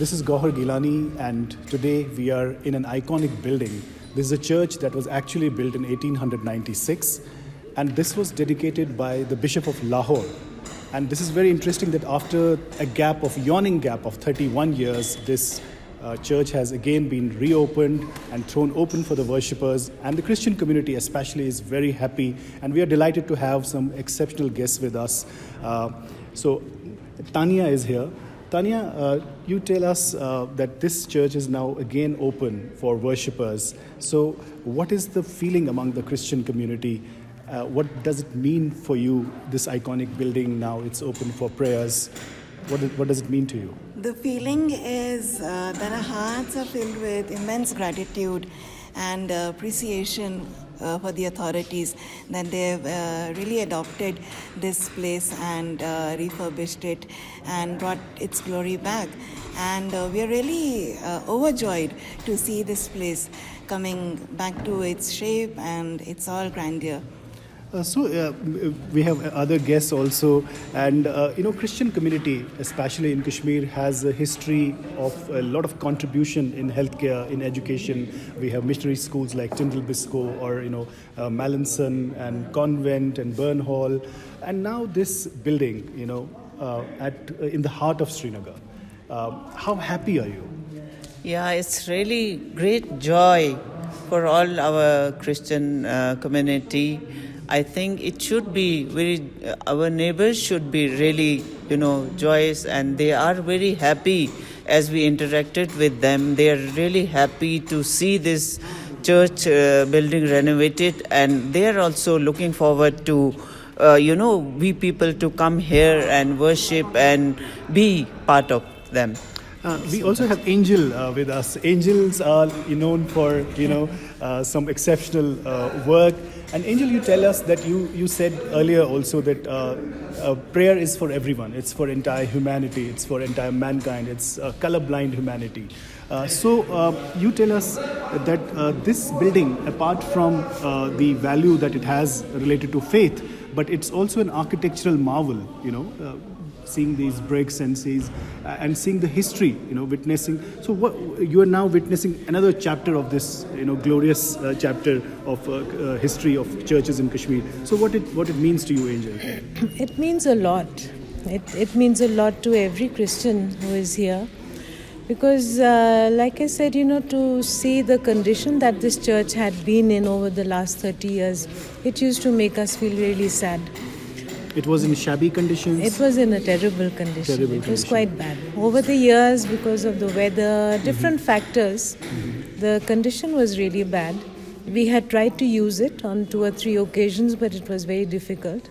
This is Gauhar Gilani, and today we are in an iconic building. This is a church that was actually built in 1896, and this was dedicated by the Bishop of Lahore. And this is very interesting that after a yawning gap of 31 years, this church has again been reopened and thrown open for the worshippers, and the Christian community especially is very happy, and we are delighted to have some exceptional guests with us. So Tanya is here. Tanya, you tell us that this church is now again open for worshippers. So what is the feeling among the Christian community? What does it mean for you, this iconic building now it's open for prayers? What does it mean to you? The feeling is that our hearts are filled with immense gratitude and appreciation for the authorities that they've really adopted this place and refurbished it and brought its glory back. And we are really overjoyed to see this place coming back to its shape and its all grandeur. So we have other guests also, and Christian community, especially in Kashmir, has a history of a lot of contribution in healthcare, in education. We have missionary schools like Tyndall Biscoe or Mallinson and Convent and Burn Hall, and now this building, in the heart of Srinagar. How happy are you? Yeah, it's really great joy for all our Christian community. I think it should be our neighbors should be really, joyous, and they are very happy as we interacted with them. They are really happy to see this church building renovated, and they are also looking forward to, we people to come here and worship and be part of them. We also have Angel with us. Angels are known for some exceptional work. And Angel, you tell us that you said earlier also that prayer is for everyone. It's for entire humanity. It's for entire mankind. It's colorblind humanity. So you tell us that this building, apart from the value that it has related to faith, but it's also an architectural marvel. Seeing these bricks and and seeing the history, witnessing. So what you are now witnessing another chapter of this, glorious chapter of history of churches in Kashmir. So what it means to you, Angel? It means a lot. It means a lot to every Christian who is here, because like I said, to see the condition that this church had been in over the last 30 years, it used to make us feel really sad. It was in shabby conditions? It was in a terrible condition. It was quite bad. Over the years, because of the weather, different factors, the condition was really bad. We had tried to use it on 2 or 3 occasions, but it was very difficult.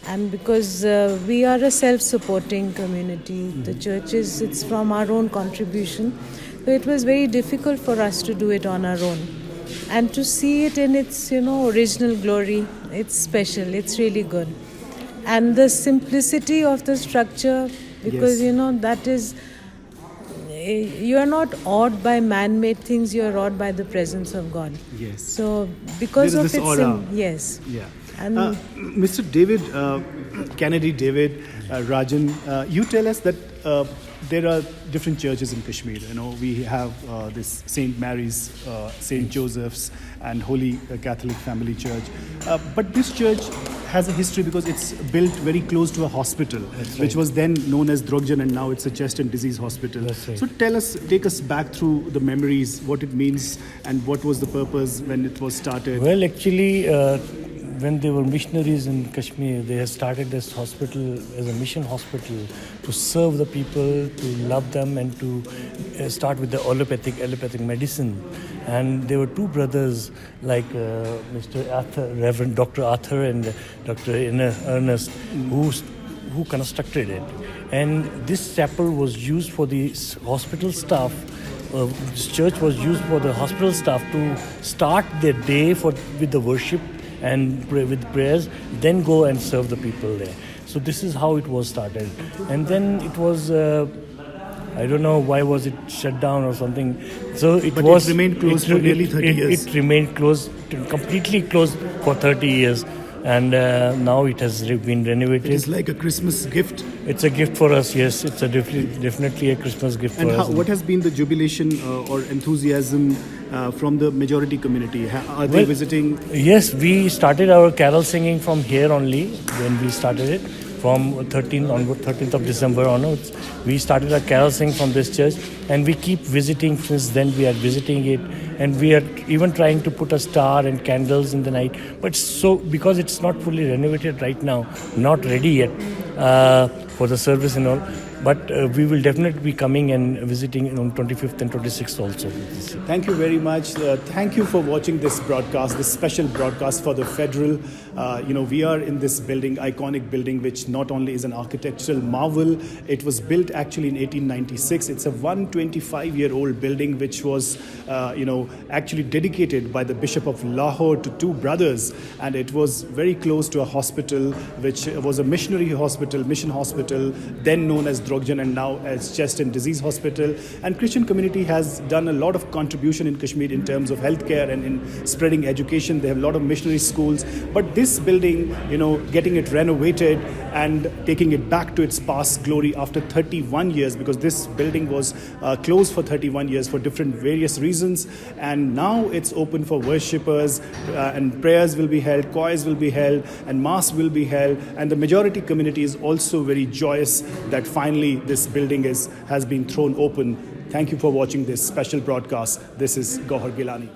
And because we are a self-supporting community, the church it's from our own contribution. So it was very difficult for us to do it on our own. And to see it in its, original glory, it's special. It's really good. And the simplicity of the structure, because that is, you are not awed by man-made things, you are awed by the presence of God. Yes. So because there of its aura. Yes. Yeah. And Mr. David, Kennedy David, Rajan, you tell us that there are different churches in Kashmir. We have this St. Mary's, St. Joseph's, and Holy Catholic Family Church. But this church has a history because it's built very close to a hospital, which was then known as Drogjan, and now it's a chest and disease hospital. Right. So take us back through the memories, what it means, and what was the purpose when it was started. Well, actually, when they were missionaries in Kashmir, they had started this hospital as a mission hospital to serve the people, to love them, and to start with the allopathic medicine. And there were 2 brothers like Mr. Arthur, Reverend Dr. Arthur and Dr. Ernest, who constructed it. And this chapel was used for the hospital staff. This church was used for the hospital staff to start their day with the worship and pray with prayers, then go and serve the people there. So this is how it was started. And then it was, I don't know why was it shut down or something. So it remained closed for nearly 30 years. It remained closed, completely closed for 30 years. and now it has been renovated. It's like a Christmas gift. It's a gift for us, yes. It's a definitely a Christmas gift And for us. what has been the jubilation or enthusiasm from the majority community? Are they Well, visiting? Yes, we started our carol singing from here only when we started it. From 13th of December onwards, we started our carol singing from this church, and we keep visiting. Since then, we are visiting it, and we are even trying to put a star and candles in the night. But so because it's not fully renovated right now, not ready yet for the service and all. But we will definitely be coming and visiting on 25th and 26th also. Thank you very much. Thank you for watching this broadcast, this special broadcast for the Federal. We are in this building, iconic building, which not only is an architectural marvel, it was built actually in 1896. It's a 125-year-old building, which was, actually dedicated by the Bishop of Lahore to two brothers. And it was very close to a hospital, which was a missionary hospital, mission hospital, then known as Drogjan and now as Chest and Disease Hospital. And Christian community has done a lot of contribution in Kashmir in terms of healthcare and in spreading education. They have a lot of missionary schools. But this building, getting it renovated and taking it back to its past glory after 31 years, because this building was closed for 31 years for different various reasons. And now it's open for worshippers, and prayers will be held, choirs will be held, and mass will be held. And the majority community is also very joyous that finally this building has been thrown open. Thank you for watching this special broadcast. This is Gauhar Gilani.